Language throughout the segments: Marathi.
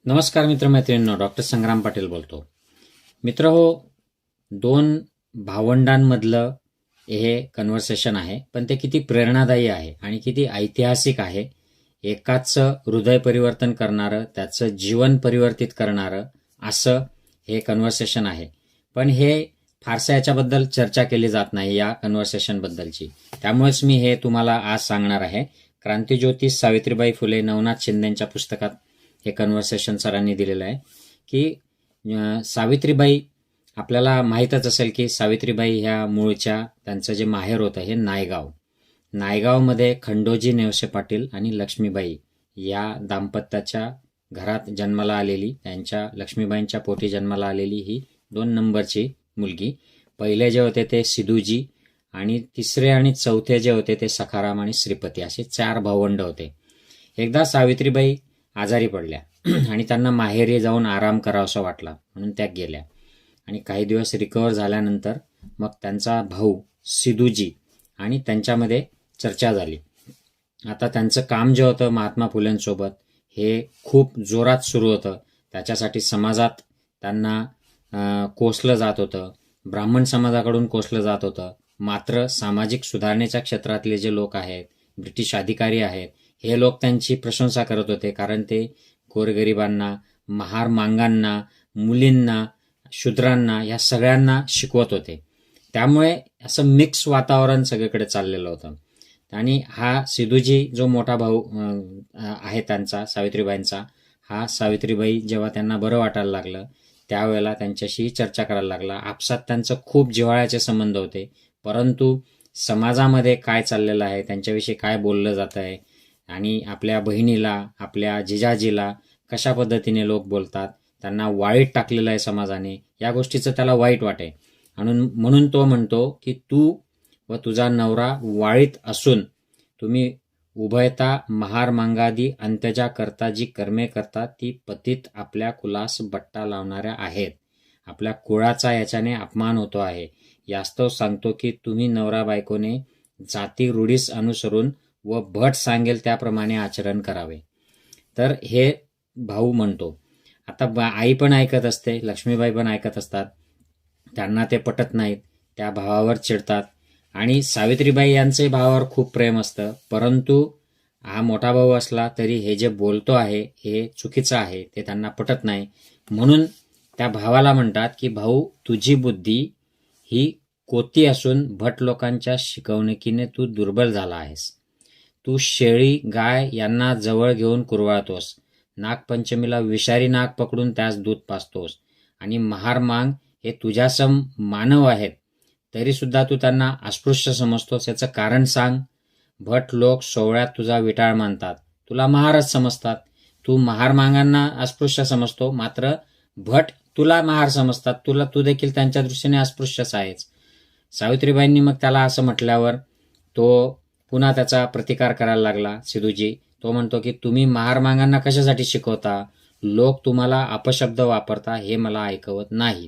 नमस्कार मित्रमैत्रिणींनो, डॉक्टर संग्राम पाटील बोलतो. मित्र हो, दोन भावंडांमधलं हे कन्व्हर्सेशन आहे, पण ते किती प्रेरणादायी आहे आणि किती ऐतिहासिक आहे. एकाचं हृदय परिवर्तन करणारं, त्याचं जीवन परिवर्तित करणारं असं हे कन्व्हर्सेशन आहे. पण हे फारसं याच्याबद्दल चर्चा केली जात नाही, या कन्व्हर्सेशनबद्दलची. त्यामुळेच मी हे तुम्हाला आज सांगणार आहे. क्रांतिज्योती सावित्रीबाई फुले नवनाथ शिंदेंच्या पुस्तकात हे कन्व्हर्सेशन सरांनी दिलेलं आहे की सावित्रीबाई, आपल्याला माहीतच असेल की सावित्रीबाई ह्या मूळच्या, त्यांचं जे माहेर होतं हे नायगावमध्ये खंडोजी नेवसे पाटील आणि लक्ष्मीबाई या दाम्पत्याच्या घरात जन्माला आलेली, त्यांच्या लक्ष्मीबाईंच्या पोटी जन्माला आलेली ही 2 नंबरची मुलगी. पहिले जे होते ते सिधूजी आणि तिसरे आणि चौथे जे होते ते सखाराम आणि श्रीपती, असे 4 भावंड होते. एकदा सावित्रीबाई आजारी पडल्या आणि त्यांना माहेरी जाऊन आराम करावासा वाटला, म्हणून त्या गेल्या. आणि काही दिवस रिकवर झाल्यानंतर मग त्यांचा भाऊ सिधूजी आणि त्यांच्यामध्ये चर्चा झाली. आता त्यांचं काम जे होतं महात्मा फुलेंसोबत हे खूप जोरात सुरू होतं. त्याच्यासाठी समाजात त्यांना कोसलं जात होतं, ब्राह्मण समाजाकडून कोसलं जात होतं. मात्र सामाजिक सुधारणेच्या क्षेत्रातले जे लोक आहेत, ब्रिटिश अधिकारी आहेत, हे लोक त्यांची प्रशंसा करत होते, कारण ते गोरगरिबांना, महार मांगांना, मुलींना, शूद्रांना या सगळ्यांना शिकवत होते. त्यामुळे असं मिक्स वातावरण सगळीकडे चाललेलं होतं. आणि हा सिधूजी जो मोठा भाऊ आहे त्यांचा, सावित्रीबाईंचा, हा सावित्रीबाई जेव्हा त्यांना बरं वाटायला लागलं त्यावेळेला त्यांच्याशी चर्चा करायला लागला. आपसात त्यांचं खूप जिव्हाळ्याचे संबंध होते. परंतु समाजामध्ये काय चाललेलं आहे, त्यांच्याविषयी काय बोललं जात आहे आणि आपल्या बहिणीला, आपल्या जिजाजीला कशा पद्धतीने लोक बोलतात, त्यांना वाईट टाकलेलं आहे समाजाने, या गोष्टीचं त्याला वाईट वाटे. म्हणून तो म्हणतो की तू व तुझा नवरा वाळीत असून तुम्ही उभयता महार मांगादी अंत्यजा करता जी कर्मे करतात ती पतित आपल्या कुलास बट्टा लावणाऱ्या आहेत. आपल्या कुळाचा याच्याने अपमान होतो आहे. यास्तव सांगतो की तुम्ही नवरा बायकोने जाती रूढीस अनुसरून व भट सांगेल त्याप्रमाणे आचरण करावे. तर हे भाऊ म्हणतो. आता आई पण ऐकत असते, लक्ष्मीबाई पण ऐकत असतात. त्यांना ते पटत नाहीत, त्या भावावर चिडतात. आणि सावित्रीबाई यांचे भावावर खूप प्रेम असतं, परंतु हा मोठा भाऊ असला तरी हे जे बोलतो आहे हे चुकीचं आहे, ते त्यांना पटत नाही. म्हणून त्या भावाला म्हणतात की भाऊ, तुझी बुद्धी ही कोती असून भट लोकांच्या शिकवणुकीने तू दुर्बल झाला आहेस. तू शेळी, गाय यांना जवळ घेऊन कुरवाळतोस. नागपंचमीला विषारी नाग पकडून त्यास दूध पाजतोस. आणि महार मांग हे तुझ्यासम मानव आहेत, तरी सुद्धा तू त्यांना अस्पृश्य समजतोस. याचं कारण सांग. भट लोक सोहळ्यात तुझा विटाळ मानतात, तुला महारच समजतात. तू महार मांगांना अस्पृश्य समजतो, मात्र भट तुला महार समजतात. तू देखील त्यांच्या दृष्टीने अस्पृश्यच आहेस. सावित्रीबाईंनी मग त्याला असं म्हटल्यावर तो पुन्हा त्याचा प्रतिकार करायला लागला. सिधूजी तो म्हणतो की तुम्ही महार मांगांना कशासाठी शिकवता, लोक तुम्हाला अपशब्द वापरता, हे मला ऐकवत नाही.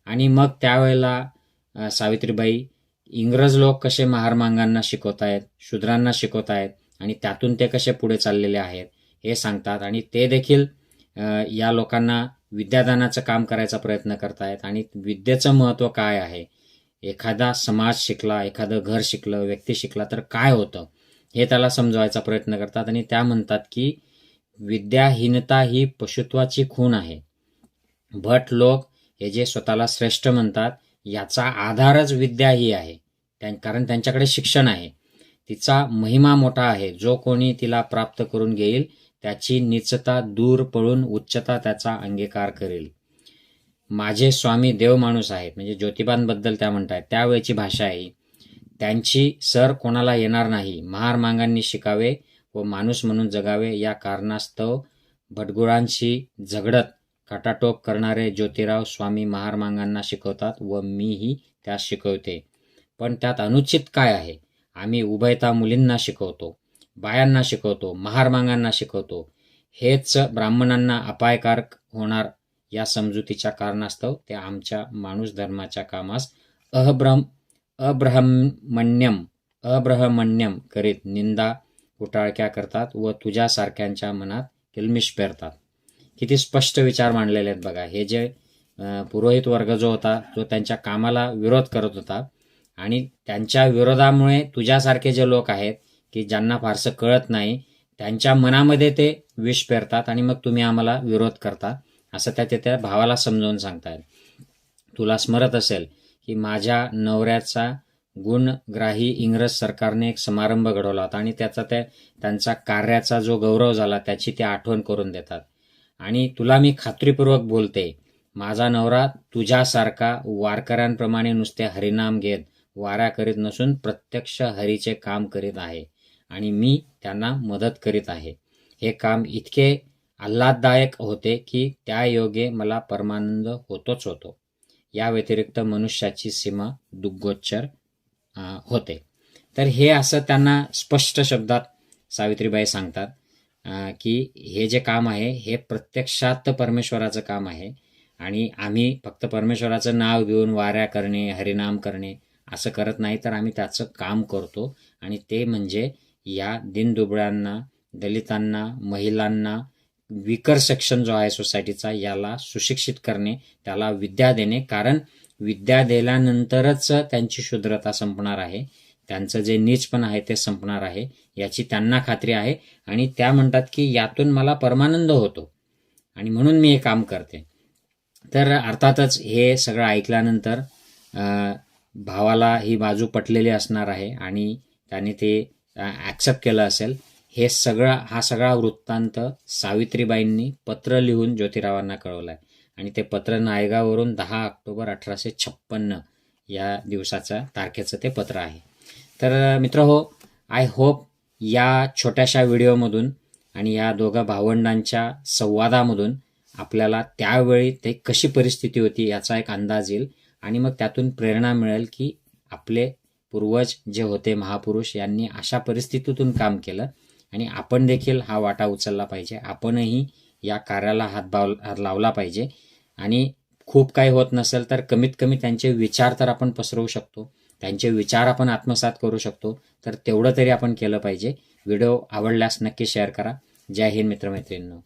आणि मग त्यावेळेला सावित्रीबाई इंग्रज लोक कसे महार मांगांना शिकवतायत, शूद्रांना शिकवतायत आणि त्यातून ते कसे पुढे चाललेले आहेत हे सांगतात. आणि ते देखील या लोकांना विद्यादानाचं काम करायचा प्रयत्न करतायत. आणि विद्येचं महत्त्व काय आहे, एखादा समाज शिकला, एखादं घर शिकलं, व्यक्ती शिकला तर काय होतं हे त्याला समजवायचा प्रयत्न करतात. आणि त्या म्हणतात की विद्याहीनता ही पशुत्वाची खूण आहे. भट लोक हे जे स्वतःला श्रेष्ठ म्हणतात याचा आधारच विद्या ही आहे, कारण त्यांच्याकडे शिक्षण आहे. तिचा महिमा मोठा आहे. जो कोणी तिला प्राप्त करून घेईल त्याची नीचता दूर पळून उच्चता त्याचा अंगीकार करेल. माझे स्वामी देव माणूस आहेत, म्हणजे ज्योतिबांबद्दल त्या म्हणतात. त्यावेळची भाषा आहे. त्यांची सर कोणाला येणार नाही. महार मांगांनी शिकावे व माणूस म्हणून जगावे. या कारणास्तव भटगुळांशी झगडत खटाटोप करणारे ज्योतिराव स्वामी महार मांगांना शिकवतात व मीही त्यास शिकवते. पण त्यात अनुचित काय आहे? आम्ही उभयता मुलींना शिकवतो, बायांना शिकवतो, महार मांगांना शिकवतो. हेच ब्राह्मणांना अपायकारक होणार या समजुतीच्या कारणास्तव ते आमच्या माणूस धर्माच्या कामास अब्रहमण्यम करीत निंदा कुटाळक्या करतात व तुझ्यासारख्यांच्या मनात किलमिश पेरतात. किती स्पष्ट विचार मांडलेले आहेत बघा. हे जे पुरोहित वर्ग जो होता, जो त्यांच्या कामाला विरोध करत होता आणि त्यांच्या विरोधामुळे तुझ्यासारखे जे लोक आहेत की ज्यांना फारसं कळत नाही, त्यांच्या मनामध्ये ते विष पेरतात आणि मग तुम्ही आम्हाला विरोध करता, असं त्या भावाला समजावून सांगतायत. तुला स्मरत असेल की माझ्या नवऱ्याचा गुणग्राही इंग्रज सरकारने एक समारंभ घडवला होता आणि त्यांचा कार्याचा जो गौरव झाला त्याची ते आठवण करून देतात. आणि तुला मी खात्रीपूर्वक बोलते, माझा नवरा तुझ्यासारखा वारकऱ्यांप्रमाणे नुसते हरिनाम घेत वाऱ्या करीत नसून प्रत्यक्ष हरीचे काम करीत आहे आणि मी त्यांना मदत करीत आहे. हे काम इतके आल्हाददायक होते की त्या योगे मला परमानंद होतोच होतो. या व्यतिरिक्त मनुष्याची सीमा दुग्गोच्चर होते. तर हे असं त्यांना स्पष्ट शब्दात सावित्रीबाई सांगतात की हे जे काम आहे हे प्रत्यक्षात परमेश्वराचं काम आहे आणि आम्ही फक्त परमेश्वराचं नाव घेऊन वाऱ्या करणे, हरिनाम करणे असं करत नाही, तर आम्ही त्याचं काम करतो. आणि ते म्हणजे या दीनदुबळ्यांना, दलितांना, महिलांना, विकर सेक्शन जो आहे सोसायटीचा याला सुशिक्षित करणे, त्याला विद्या देणे. कारण विद्या दिल्यानंतरच त्यांची शुद्रता संपणार आहे, त्यांचं जे नीचपण आहे ते संपणार आहे याची त्यांना खात्री आहे. आणि त्या म्हणतात की यातून मला परमानंद होतो आणि म्हणून मी हे काम करते. तर अर्थातच हे सगळं ऐकल्यानंतर भावाला ही बाजू पटलेली असणार आहे आणि त्याने ते ॲक्सेप्ट केलं असेल. हा सगळा वृत्तांत सावित्रीबाईंनी पत्र लिहून ज्योतिरावांना कळवला आहे आणि ते पत्र नायगाववरून 10 ऑक्टोबर 1856 या दिवसाच्या तारखेचं ते पत्र आहे. तर मित्रहो, आय होप या छोट्याशा व्हिडिओमधून आणि या दोघा भावंडांच्या संवादामधून आपल्याला त्यावेळी ते कशी परिस्थिती होती याचा एक अंदाज येईल आणि मग त्यातून प्रेरणा मिळेल की आपले पूर्वज जे होते महापुरुष यांनी अशा परिस्थितीतून काम केलं आणि आपण देखील हा वाटा उचलला पाहिजे. आपणही या कार्याला हात लावला पाहिजे आणि खूप काही होत नसेल तर कमीत कमी त्यांचे विचार तर आपण पसरवू शकतो, त्यांचे विचार आपण आत्मसात करू शकतो, तर तेवढं तरी आपण केलं पाहिजे. व्हिडिओ आवडल्यास नक्की शेअर करा. जय हिंद मित्रमैत्रिणींनो.